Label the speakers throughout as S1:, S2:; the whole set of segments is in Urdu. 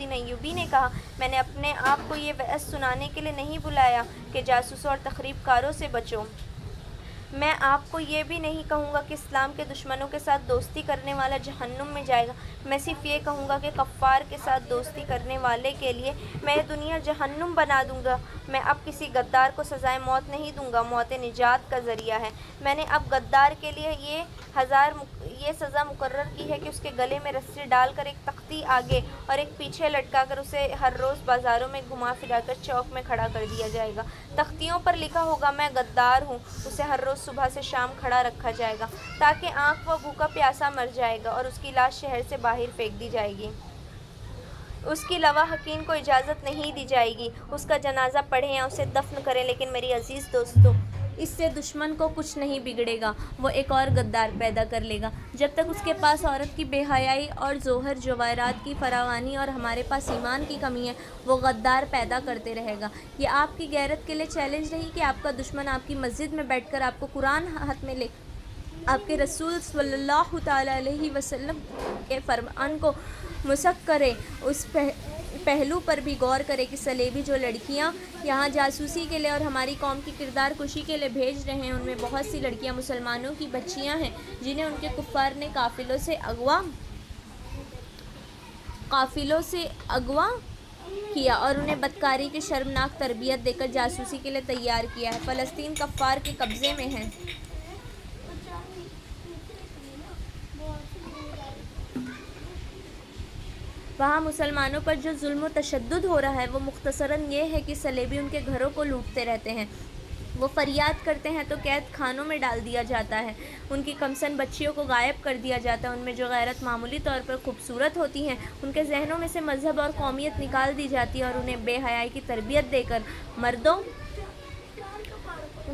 S1: الدین ایوبی نے کہا، میں نے اپنے آپ کو یہ وعظ سنانے کے لیے نہیں بلایا کہ جاسوسوں اور تخریب کاروں سے بچو۔ میں آپ کو یہ بھی نہیں کہوں گا کہ اسلام کے دشمنوں کے ساتھ دوستی کرنے والا جہنم میں جائے گا۔ میں صرف یہ کہوں گا کہ کفار کے ساتھ دوستی کرنے والے کے لیے میں یہ دنیا جہنم بنا دوں گا۔ میں اب کسی غدار کو سزائے موت نہیں دوں گا، موت نجات کا ذریعہ ہے۔ میں نے اب غدار کے لیے یہ سزا مقرر کی ہے کہ اس کے گلے میں رسی ڈال کر ایک تختی آگے اور ایک پیچھے لٹکا کر اسے ہر روز بازاروں میں گھما پھرا کر چوک میں کھڑا کر دیا جائے گا۔ تختیوں پر لکھا ہوگا، میں غدار ہوں۔ اسے ہر روز صبح سے شام کھڑا رکھا جائے گا تاکہ آنکھ وہ بھوکا پیاسا مر جائے گا اور اس کی لاش شہر سے باہر پھینک دی جائے گی۔ اس کی لواحقین کو اجازت نہیں دی جائے گی اس کا جنازہ پڑھیں یا اسے دفن کریں، لیکن میری عزیز دوستو، اس سے دشمن کو کچھ نہیں بگڑے گا، وہ ایک اور غدار پیدا کر لے گا۔ جب تک اس کے پاس عورت کی بے حیائی اور جوہر جواہرات کی فراوانی اور ہمارے پاس ایمان کی کمی ہے، وہ غدار پیدا کرتے رہے گا۔ یہ آپ کی غیرت کے لیے چیلنج نہیں کہ آپ کا دشمن آپ کی مسجد میں بیٹھ کر آپ کو قرآن ہاتھ میں لے آپ کے رسول صلی اللہ تعالیٰ علیہ وسلم کے فرمان کو مسخ کرے۔ اس پہلو پر بھی غور کرے کہ صلیبی جو لڑکیاں یہاں جاسوسی کے لیے اور ہماری قوم کی کردار کشی کے لیے بھیج رہے ہیں، ان میں بہت سی لڑکیاں مسلمانوں کی بچیاں ہیں جنہیں ان کے کفار نے قافلوں سے اغوا کیا اور انہیں بدکاری کی شرمناک تربیت دے کر جاسوسی کے لیے تیار کیا ہے۔ فلسطین کفار کے قبضے میں ہے۔ وہاں مسلمانوں پر جو ظلم و تشدد ہو رہا ہے وہ مختصراً یہ ہے کہ صلیبی ان کے گھروں کو لوٹتے رہتے ہیں۔ وہ فریاد کرتے ہیں تو قید خانوں میں ڈال دیا جاتا ہے، ان کی کمسن بچیوں کو غائب کر دیا جاتا ہے۔ ان میں جو غیرت معمولی طور پر خوبصورت ہوتی ہیں، ان کے ذہنوں میں سے مذہب اور قومیت نکال دی جاتی ہے اور انہیں بے حیائی کی تربیت دے کر مردوں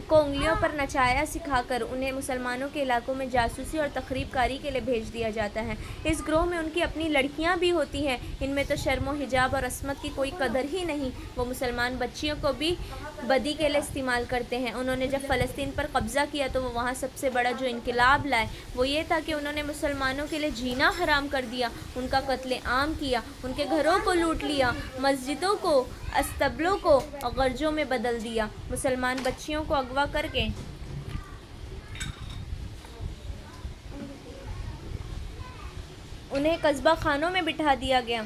S1: کو انگلیوں پر نچایا سکھا کر انہیں مسلمانوں کے علاقوں میں جاسوسی اور تخریب کاری کے لیے بھیج دیا جاتا ہے۔ اس گروہ میں ان کی اپنی لڑکیاں بھی ہوتی ہیں، ان میں تو شرم و حجاب اور عصمت کی کوئی قدر ہی نہیں۔ وہ مسلمان بچیوں کو بھی بدی کے لیے استعمال کرتے ہیں۔ انہوں نے جب فلسطین پر قبضہ کیا تو وہ وہاں سب سے بڑا جو انقلاب لائے وہ یہ تھا کہ انہوں نے مسلمانوں کے لیے جینا حرام کر دیا، ان کا قتل عام کیا، ان کے گھروں کو لوٹ لیا، مسجدوں کو استبلوں کو غرجوں میں بدل دیا، مسلمان بچیوں کو اغوا کر کے انہیں قصبہ خانوں میں بٹھا دیا گیا۔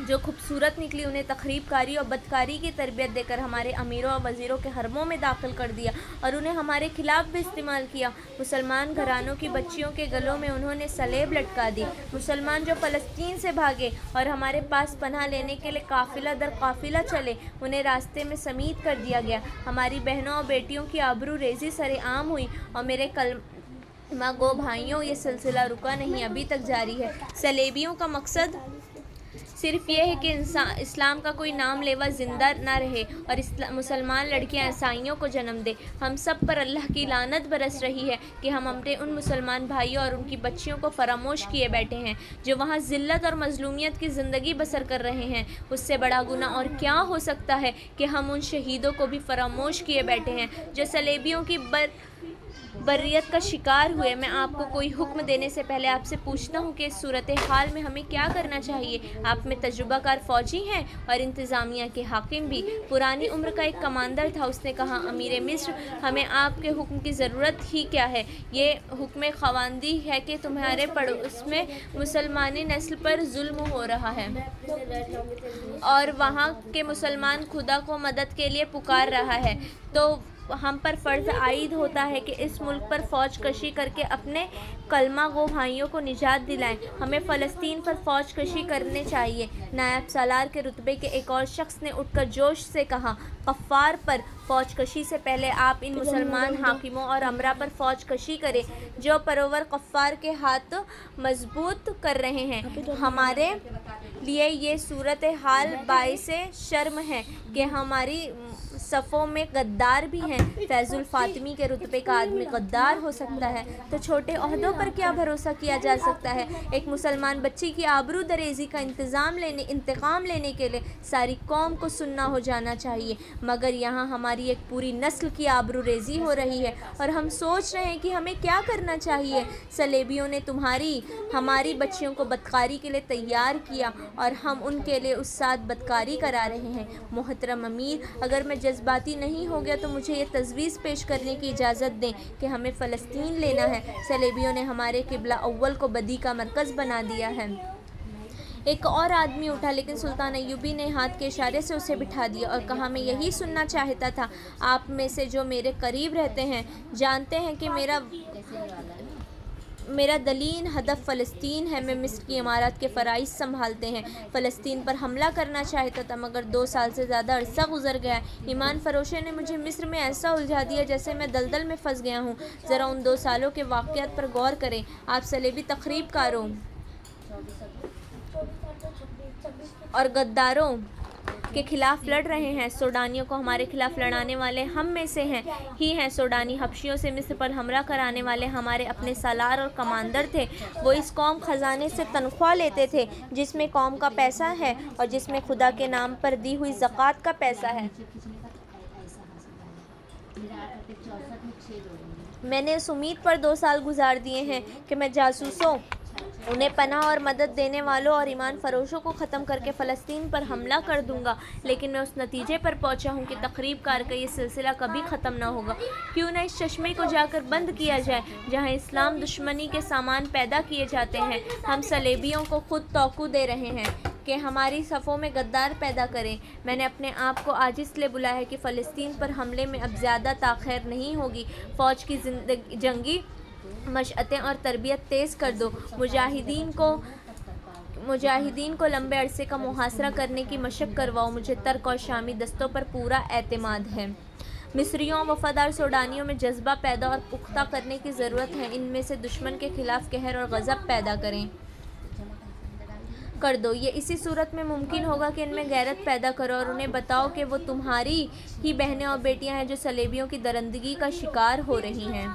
S1: جو خوبصورت نکلی انہیں تخریب کاری اور بدکاری کی تربیت دے کر ہمارے امیروں اور وزیروں کے حرموں میں داخل کر دیا اور انہیں ہمارے خلاف بھی استعمال کیا۔ مسلمان گھرانوں کی بچیوں کے گلوں میں انہوں نے سلیب لٹکا دی۔ مسلمان جو فلسطین سے بھاگے اور ہمارے پاس پناہ لینے کے لیے قافلہ در قافلہ چلے، انہیں راستے میں سمیت کر دیا گیا۔ ہماری بہنوں اور بیٹیوں کی آبرو ریزی سر عام ہوئی اور میرے کلمہ گو بھائیوں، یہ سلسلہ رکا نہیں، ابھی تک جاری ہے۔ صلیبیوں کا مقصد صرف یہ ہے کہ اسلام کا کوئی نام لیوا زندہ نہ رہے اور مسلمان لڑکیاں عیسائیوں کو جنم دے۔ ہم سب پر اللہ کی لعنت برس رہی ہے کہ ہم اپنے ان مسلمان بھائیوں اور ان کی بچیوں کو فراموش کیے بیٹھے ہیں جو وہاں ذلت اور مظلومیت کی زندگی بسر کر رہے ہیں۔ اس سے بڑا گناہ اور کیا ہو سکتا ہے کہ ہم ان شہیدوں کو بھی فراموش کیے بیٹھے ہیں جو صلیبیوں کی بریت کا شکار ہوئے۔ میں آپ کو کوئی حکم دینے سے پہلے آپ سے پوچھتا ہوں کہ اس صورتحال میں ہمیں کیا کرنا چاہیے؟ آپ میں تجربہ کار فوجی ہیں اور انتظامیہ کے حاکم بھی۔ پرانی عمر کا ایک کمانڈر تھا، اس نے کہا، امیر مصر، ہمیں آپ کے حکم کی ضرورت ہی کیا ہے؟ یہ حکم خواندی ہے کہ تمہارے پڑوس میں مسلمانی نسل پر ظلم ہو رہا ہے اور وہاں کے مسلمان خدا کو مدد کے لیے پکار رہا ہے، تو ہم پر فرض عائد ہوتا ہے کہ اس ملک پر فوج کشی کر کے اپنے کلمہ گو بھائیوں کو نجات دلائیں۔ ہمیں فلسطین پر فوج کشی کرنے چاہیے۔ نائب سالار کے رتبے کے ایک اور شخص نے اٹھ کر جوش سے کہا، کفار پر فوج کشی سے پہلے آپ ان مسلمان حاکموں اور امرا پر فوج کشی کریں جو پرور کفار کے ہاتھ مضبوط کر رہے ہیں۔ ہمارے لیے یہ صورتحال باعث شرم ہے کہ ہماری صفوں میں غدار بھی ہیں۔ فیض الفاطمی کے رتبے کا آدمی غدار ہو سکتا ہے تو چھوٹے عہدوں پر کیا بھروسہ کیا جا سکتا ہے؟ ایک مسلمان بچی کی آبرو دریزی کا انتقام لینے کے لیے ساری قوم کو سننا ہو جانا چاہیے، مگر یہاں ہماری ایک پوری نسل کی آبرو ریزی ہو رہی ہے اور ہم سوچ رہے ہیں کہ ہمیں کیا کرنا چاہیے۔ صلیبیوں نے ہماری بچیوں کو بدکاری کے لیے تیار کیا اور ہم ان کے لیے اس ساتھ بدکاری کرا رہے ہیں۔ محترم امیر، اگر میں جذباتی نہیں ہو گیا تو مجھے یہ تجویز پیش کرنے کی اجازت دیں کہ ہمیں فلسطین لینا ہے۔ صلیبیوں نے ہمارے قبلہ اول کو بدی کا مرکز بنا دیا ہے۔ ایک اور آدمی اٹھا لیکن سلطان ایوبی نے ہاتھ کے اشارے سے اسے بٹھا دیا اور کہا، میں یہی سننا چاہتا تھا۔ آپ میں سے جو میرے قریب رہتے ہیں جانتے ہیں کہ میرا دلین ہدف فلسطین ہے۔ میں مصر کی امارات کے فرائض سنبھالتے ہیں، فلسطین پر حملہ کرنا چاہتا تھا مگر 2 سال سے زیادہ عرصہ گزر گیا ہے۔ ایمان فروشوں نے مجھے مصر میں ایسا الجھا دیا جیسے میں دلدل میں پھنس گیا ہوں۔ ذرا ان 2 سالوں کے واقعات پر غور کریں۔ آپ صلیبی تخریب کاروں اور غداروں کے خلاف لڑ رہے ہیں۔ سوڈانیوں کو ہمارے خلاف لڑانے والے ہم میں سے ہی ہیں۔ سوڈانی حبشیوں سے مصر پر حملہ کرانے والے ہمارے اپنے سالار اور کمانڈر تھے۔ وہ اس قوم خزانے سے تنخواہ لیتے تھے جس میں قوم کا پیسہ ہے اور جس میں خدا کے نام پر دی ہوئی زکوٰۃ کا پیسہ ہے۔ میں نے اس امید پر 2 سال گزار دیے ہیں کہ میں جاسوسوں، انہیں پناہ اور مدد دینے والوں اور ایمان فروشوں کو ختم کر کے فلسطین پر حملہ کر دوں گا، لیکن میں اس نتیجے پر پہنچا ہوں کہ تخریب کار کا یہ سلسلہ کبھی ختم نہ ہوگا۔ کیوں نہ اس چشمے کو جا کر بند کیا جائے جہاں اسلام دشمنی کے سامان پیدا کیے جاتے ہیں۔ ہم صلیبیوں کو خود توقع دے رہے ہیں کہ ہماری صفوں میں غدار پیدا کریں۔ میں نے اپنے آپ کو آج اس لیے بلایا ہے کہ فلسطین پر حملے میں اب زیادہ تاخیر نہیں ہوگی۔ فوج کی جنگی مشقتیں اور تربیت تیز کر دو۔ مجاہدین کو لمبے عرصے کا محاصرہ کرنے کی مشق کرواؤ۔ مجھے ترک اور شامی دستوں پر پورا اعتماد ہے۔ مصریوں اور وفادار سوڈانیوں میں جذبہ پیدا اور پختہ کرنے کی ضرورت ہے۔ ان میں سے دشمن کے خلاف قہر اور غضب پیدا کر دو۔ یہ اسی صورت میں ممکن ہوگا کہ ان میں غیرت پیدا کرو اور انہیں بتاؤ کہ وہ تمہاری ہی بہنیں اور بیٹیاں ہیں جو صلیبیوں کی درندگی کا شکار ہو رہی ہیں۔